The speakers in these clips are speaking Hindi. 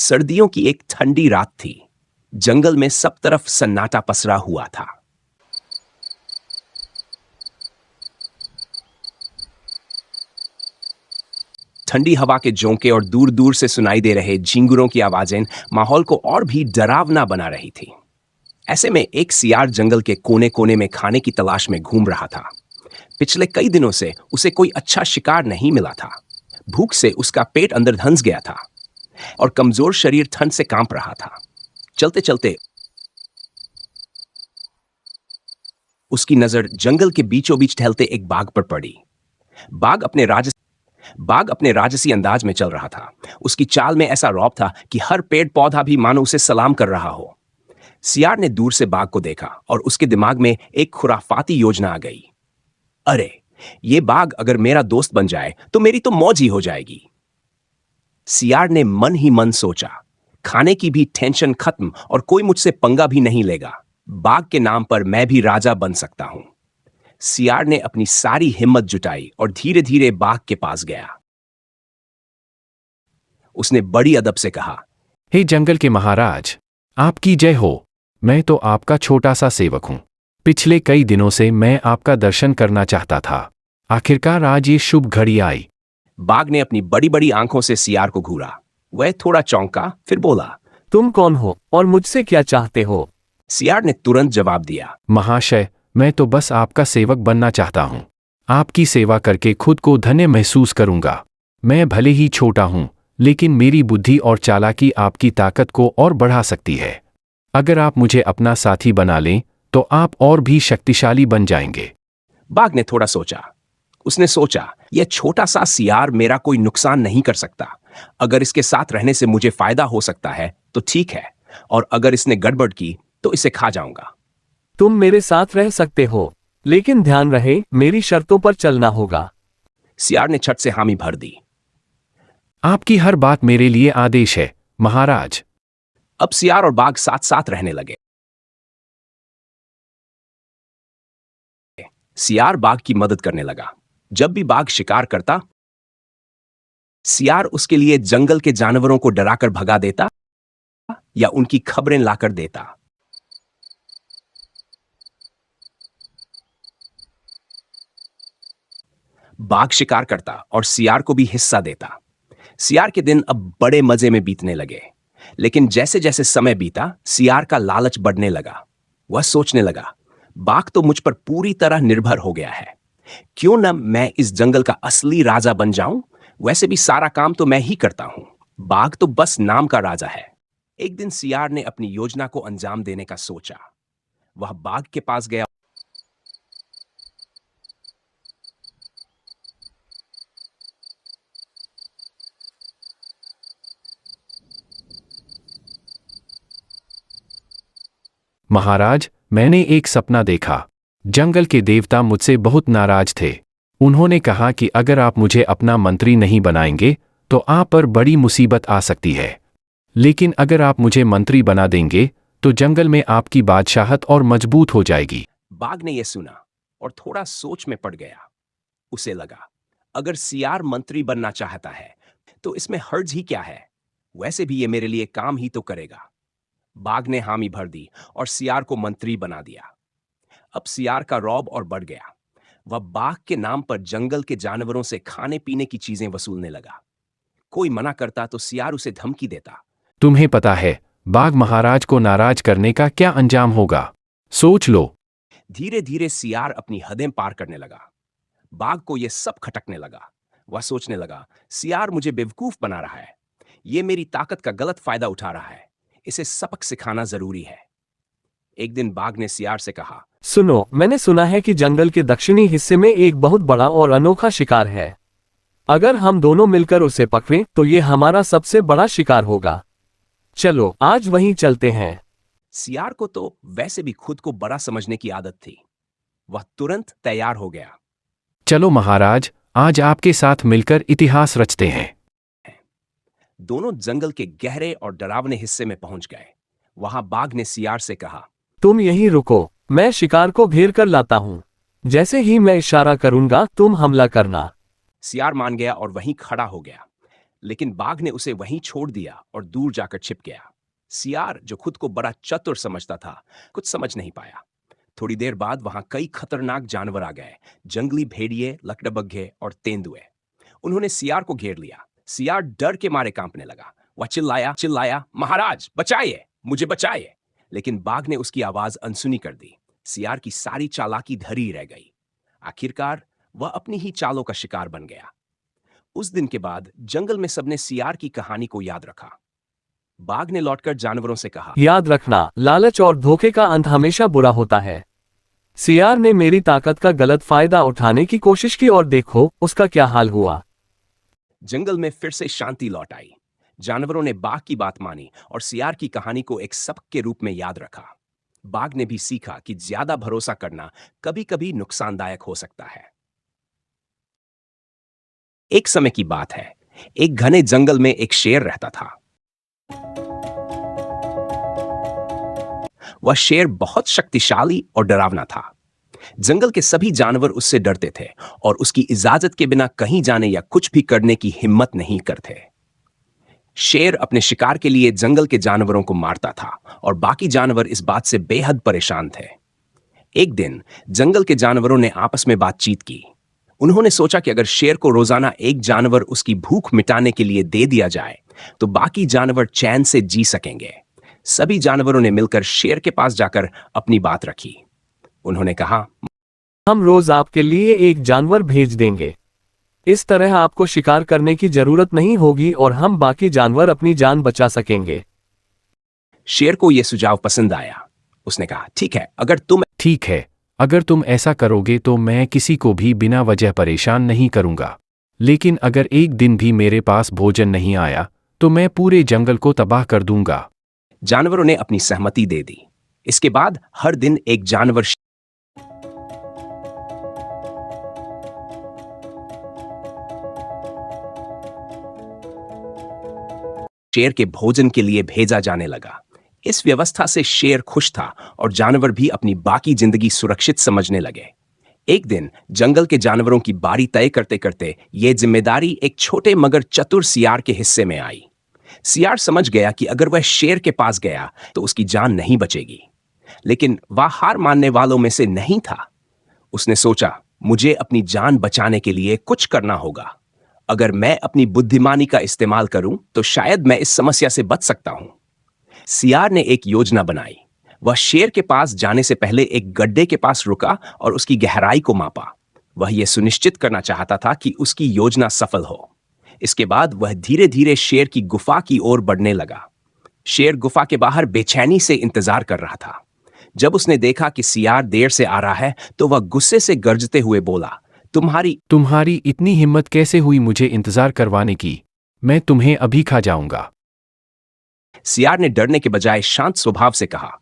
सर्दियों की एक ठंडी रात थी। जंगल में सब तरफ सन्नाटा पसरा हुआ था। ठंडी हवा के झोंके और दूर दूर से सुनाई दे रहे झिंगुरों की आवाजें माहौल को और भी डरावना बना रही थी। ऐसे में एक सियार जंगल के कोने कोने में खाने की तलाश में घूम रहा था। पिछले कई दिनों से उसे कोई अच्छा शिकार नहीं मिला था। भूख से उसका पेट अंदर धंस गया था और कमजोर शरीर ठंड से कांप रहा था। चलते चलते उसकी नजर जंगल के बीचों बीच टहलते एक बाघ पर पड़ी। बाघ अपने राजसी अंदाज में चल रहा था। उसकी चाल में ऐसा रौब था कि हर पेड़ पौधा भी मानो उसे सलाम कर रहा हो। सियार ने दूर से बाघ को देखा और उसके दिमाग में एक खुराफाती योजना आ गई। अरे, ये बाघ अगर मेरा दोस्त बन जाए तो मेरी तो मौज ही हो जाएगी। सियार ने मन ही मन सोचा, खाने की भी टेंशन खत्म और कोई मुझसे पंगा भी नहीं लेगा। बाघ के नाम पर मैं भी राजा बन सकता हूं। सियार ने अपनी सारी हिम्मत जुटाई और धीरे धीरे बाघ के पास गया। उसने बड़ी अदब से कहा, हे जंगल के महाराज, आपकी जय हो। मैं तो आपका छोटा सा सेवक हूं। पिछले कई दिनों से मैं आपका दर्शन करना चाहता था। आखिरकार आज ये शुभ घड़ी आई। बाघ ने अपनी बड़ी बड़ी आंखों से सियार को घूरा। वह थोड़ा चौंका, फिर बोला, तुम कौन हो और मुझसे क्या चाहते हो? सियार ने तुरंत जवाब दिया, महाशय, मैं तो बस आपका सेवक बनना चाहता हूं। आपकी सेवा करके खुद को धन्य महसूस करूंगा। मैं भले ही छोटा हूं, लेकिन मेरी बुद्धि और चालाकी आपकी ताकत को और बढ़ा सकती है। अगर आप मुझे अपना साथी बना लें तो आप और भी शक्तिशाली बन जाएंगे। बाघ ने थोड़ा सोचा। उसने सोचा, यह छोटा सा सियार मेरा कोई नुकसान नहीं कर सकता। अगर इसके साथ रहने से मुझे फायदा हो सकता है तो ठीक है, और अगर इसने गड़बड़ की तो इसे खा जाऊंगा। तुम मेरे साथ रह सकते हो, लेकिन ध्यान रहे मेरी शर्तों पर चलना होगा। सियार ने छट से हामी भर दी। आपकी हर बात मेरे लिए आदेश है, महाराज। अब सियार और बाघ साथ साथ रहने लगे। सियार बाघ की मदद करने लगा। जब भी बाघ शिकार करता, सियार उसके लिए जंगल के जानवरों को डराकर भगा देता या उनकी खबरें लाकर देता। बाघ शिकार करता और सियार को भी हिस्सा देता। सियार के दिन अब बड़े मजे में बीतने लगे। लेकिन जैसे जैसे समय बीता, सियार का लालच बढ़ने लगा। वह सोचने लगा, बाघ तो मुझ पर पूरी तरह निर्भर हो गया है। क्यों न मैं इस जंगल का असली राजा बन जाऊं? वैसे भी सारा काम तो मैं ही करता हूं। बाघ तो बस नाम का राजा है। एक दिन सियार ने अपनी योजना को अंजाम देने का सोचा। वह बाघ के पास गया। महाराज, मैंने एक सपना देखा। जंगल के देवता मुझसे बहुत नाराज थे। उन्होंने कहा कि अगर आप मुझे अपना मंत्री नहीं बनाएंगे तो आप पर बड़ी मुसीबत आ सकती है। लेकिन अगर आप मुझे मंत्री बना देंगे तो जंगल में आपकी बादशाहत और मजबूत हो जाएगी। बाघ ने यह सुना और थोड़ा सोच में पड़ गया। उसे लगा, अगर सियार मंत्री बनना चाहता है तो इसमें हर्ज ही क्या है? वैसे भी ये मेरे लिए काम ही तो करेगा। बाघ ने हामी भर दी और सियार को मंत्री बना दिया। अब सियार का रौब और बढ़ गया। वह बाघ के नाम पर जंगल के जानवरों से खाने पीने की चीजें वसूलने लगा। कोई मना करता तो सियार उसे धमकी देता। तुम्हें पता है बाघ महाराज को नाराज करने का क्या अंजाम होगा? सोच लो। धीरे धीरे सियार अपनी हदें पार करने लगा। बाघ को यह सब खटकने लगा। वह सोचने लगा, सियार मुझे बेवकूफ बना रहा है। यह मेरी ताकत का गलत फायदा उठा रहा है। इसे सबक सिखाना जरूरी है। एक दिन बाघ ने सियार से कहा, सुनो, मैंने सुना है कि जंगल के दक्षिणी हिस्से में एक बहुत बड़ा और अनोखा शिकार है। अगर हम दोनों मिलकर उसे पकड़ें तो ये हमारा सबसे बड़ा शिकार होगा। चलो आज वहीं चलते हैं। सियार को तो वैसे भी खुद को बड़ा समझने की आदत थी। वह तुरंत तैयार हो गया। चलो महाराज, आज आपके साथ मिलकर इतिहास रचते हैं। दोनों जंगल के गहरे और डरावने हिस्से में पहुंच गए। वहां बाघ ने सियार से कहा, तुम यहीं रुको, मैं शिकार को घेर कर लाता हूं। जैसे ही मैं इशारा करूंगा तुम हमला करना। सियार मान गया और वहीं खड़ा हो गया। लेकिन बाघ ने उसे वहीं छोड़ दिया और दूर जाकर छिप गया। सियार, जो खुद को बड़ा चतुर समझता था, कुछ समझ नहीं पाया। थोड़ी देर बाद वहां कई खतरनाक जानवर आ गए, जंगली भेड़िए, लकड़बग्घे और तेंदुए। उन्होंने सियार को घेर लिया। सियार डर के मारे कांपने लगा। वह चिल्लाया चिल्लाया, महाराज बचाइए, मुझे बचाइए। लेकिन बाघ ने उसकी आवाज अनसुनी कर दी। सियार की सारी चालाकी धरी रह गई। आखिरकार वह अपनी ही चालों का शिकार बन गया। उस दिन के बाद जंगल में सबने सियार की कहानी को याद रखा। बाघ ने लौटकर जानवरों से कहा, याद रखना, लालच और धोखे का अंत हमेशा बुरा होता है। सियार ने मेरी ताकत का गलत फायदा उठाने की कोशिश की और देखो उसका क्या हाल हुआ। जंगल में फिर से शांति लौट आई। जानवरों ने बाघ की बात मानी और सियार की कहानी को एक सबक के रूप में याद रखा। बाघ ने भी सीखा कि ज्यादा भरोसा करना कभी-कभी नुकसानदायक हो सकता है। एक समय की बात है, एक घने जंगल में एक शेर रहता था। वह शेर बहुत शक्तिशाली और डरावना था। जंगल के सभी जानवर उससे डरते थे और उसकी इजाजत के बिना कहीं जाने या कुछ भी करने की हिम्मत नहीं करते। शेर अपने शिकार के लिए जंगल के जानवरों को मारता था और बाकी जानवर इस बात से बेहद परेशान थे। एक दिन जंगल के जानवरों ने आपस में बातचीत की। उन्होंने सोचा कि अगर शेर को रोजाना एक जानवर उसकी भूख मिटाने के लिए दे दिया जाए तो बाकी जानवर चैन से जी सकेंगे। सभी जानवरों ने मिलकर शेर के पास जाकर अपनी बात रखी। उन्होंने कहा, हम रोज आपके लिए एक जानवर भेज देंगे। इस तरह आपको शिकार करने की जरूरत नहीं होगी और हम बाकी जानवर अपनी जान बचा सकेंगे। शेर को यह सुझाव पसंद आया। उसने कहा, ठीक है, अगर तुम ऐसा करोगे तो मैं किसी को भी बिना वजह परेशान नहीं करूंगा। लेकिन अगर एक दिन भी मेरे पास भोजन नहीं आया तो मैं पूरे जंगल को तबाह कर दूंगा। जानवरों ने अपनी सहमति दे दी। इसके बाद हर दिन एक जानवर शेर के भोजन के लिए भेजा जाने लगा। इस व्यवस्था से शेर खुश था और जानवर भी अपनी बाकी जिंदगी सुरक्षित समझने लगे। एक दिन जंगल के जानवरों की बारी तय करते करते यह जिम्मेदारी एक छोटे मगर चतुर सियार के हिस्से में आई। सियार समझ गया कि अगर वह शेर के पास गया तो उसकी जान नहीं बचेगी, लेकिन वह हार मानने वालों में से नहीं था। उसने सोचा, मुझे अपनी जान बचाने के लिए कुछ करना होगा। अगर मैं अपनी बुद्धिमानी का इस्तेमाल करूं तो शायद मैं इस समस्या से बच सकता हूं। सियार ने एक योजना बनाई। वह शेर के पास जाने से पहले एक गड्ढे के पास रुका और उसकी गहराई को मापा। वह यह सुनिश्चित करना चाहता था कि उसकी योजना सफल हो। इसके बाद वह धीरे धीरे शेर की गुफा की ओर बढ़ने लगा। शेर गुफा के बाहर बेचैनी से इंतजार कर रहा था। जब उसने देखा कि सियार देर से आ रहा है तो वह गुस्से से गरजते हुए बोला, तुम्हारी इतनी हिम्मत कैसे हुई मुझे इंतजार करवाने की? मैं तुम्हें अभी खा जाऊंगा। सियार ने डरने के बजाय शांत स्वभाव से कहा,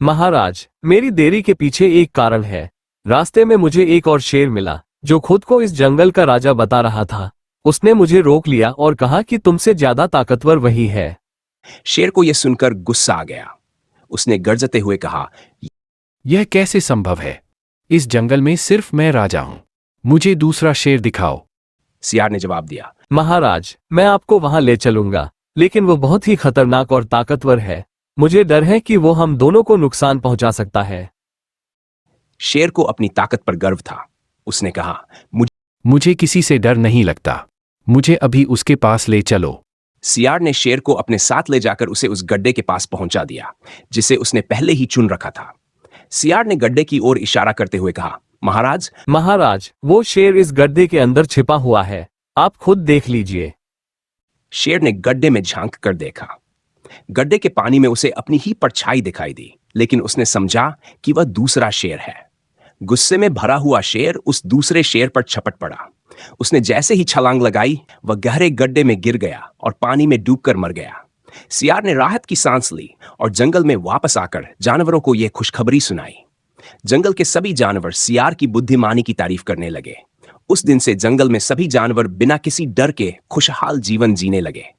महाराज, मेरी देरी के पीछे एक कारण है। रास्ते में मुझे एक और शेर मिला जो खुद को इस जंगल का राजा बता रहा था। उसने मुझे रोक लिया और कहा कि तुमसे ज्यादा ताकतवर वही है। शेर को यह सुनकर गुस्सा आ गया। उसने गरजते हुए कहा, यह कैसे संभव है? इस जंगल में सिर्फ मैं राजा हूं। मुझे दूसरा शेर दिखाओ। सियार ने जवाब दिया, महाराज, मैं आपको वहां ले चलूंगा, लेकिन वो बहुत ही खतरनाक और ताकतवर है। मुझे डर है कि वो हम दोनों को नुकसान पहुंचा सकता है। शेर को अपनी ताकत पर गर्व था। उसने कहा, मुझे किसी से डर नहीं लगता। मुझे अभी उसके पास ले चलो। सियार ने शेर को अपने साथ ले जाकर उसे उस गड्ढे के पास पहुंचा दिया जिसे उसने पहले ही चुन रखा था। सियार ने गड्ढे की ओर इशारा करते हुए कहा, महाराज, वो शेर इस गड्ढे के अंदर छिपा हुआ है। आप खुद देख लीजिए। शेर ने गड्ढे में झांक कर देखा। गड्ढे के पानी में उसे अपनी ही परछाई दिखाई दी, लेकिन उसने समझा कि वह दूसरा शेर है। गुस्से में भरा हुआ शेर उस दूसरे शेर पर झपट पड़ा। उसने जैसे ही छलांग लगाई, वह गहरे गड्ढे में गिर गया और पानी में डूबकर मर गया। सियार ने राहत की सांस ली और जंगल में वापस आकर जानवरों को यह खुशखबरी सुनाई। जंगल के सभी जानवर सियार की बुद्धिमानी की तारीफ करने लगे। उस दिन से जंगल में सभी जानवर बिना किसी डर के खुशहाल जीवन जीने लगे।